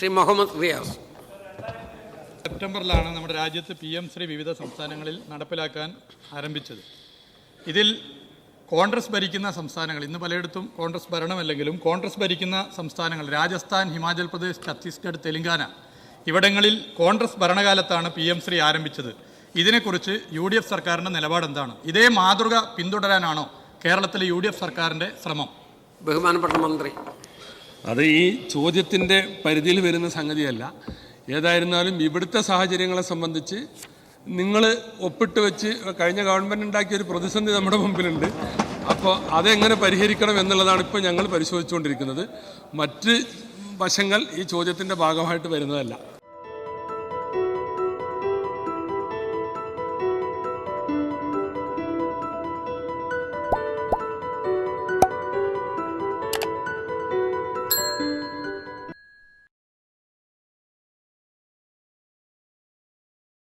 ശ്രീ മുഹമ്മദ് റിയാസ്. സെപ്റ്റംബറിലാണ് നമ്മുടെ രാജ്യത്ത് PM ശ്രീ വിവിധ സംസ്ഥാനങ്ങളിൽ നടപ്പിലാക്കാൻ ആരംഭിച്ചത്. ഇതിൽ കോൺഗ്രസ് ഭരിക്കുന്ന സംസ്ഥാനങ്ങൾ, ഇന്ന് പലയിടത്തും കോൺഗ്രസ് ഭരണമല്ലെങ്കിലും കോൺഗ്രസ് ഭരിക്കുന്ന സംസ്ഥാനങ്ങൾ രാജസ്ഥാൻ, ഹിമാചൽ പ്രദേശ്, ഛത്തീസ്ഗഡ്, തെലങ്കാന ഇവിടങ്ങളിൽ കോൺഗ്രസ് ഭരണകാലത്താണ് PM ശ്രീ ആരംഭിച്ചത്. ഇതിനെക്കുറിച്ച് UDF സർക്കാരിൻ്റെ നിലപാടെന്താണ്? ഇതേ മാതൃക പിന്തുടരാനാണോ കേരളത്തിലെ UDF സർക്കാരിൻ്റെ ശ്രമം? ബഹുമാനപ്പെട്ട മന്ത്രി. അത് ഈ ചോദ്യത്തിൻ്റെ പരിധിയിൽ വരുന്ന സംഗതിയല്ല. ഏതായിരുന്നാലും ഇവിടുത്തെ സാഹചര്യങ്ങളെ സംബന്ധിച്ച് നിങ്ങൾ ഒപ്പിട്ട് വെച്ച് കഴിഞ്ഞ ഗവൺമെൻറ് ഉണ്ടാക്കിയൊരു പ്രതിസന്ധി നമ്മുടെ മുമ്പിലുണ്ട്. അപ്പോൾ അതെങ്ങനെ പരിഹരിക്കണം എന്നുള്ളതാണ് ഇപ്പോൾ ഞങ്ങൾ പരിശോധിച്ചുകൊണ്ടിരിക്കുന്നത്. മറ്റ് വശങ്ങൾ ഈ ചോദ്യത്തിൻ്റെ ഭാഗമായിട്ട് വരുന്നതല്ല.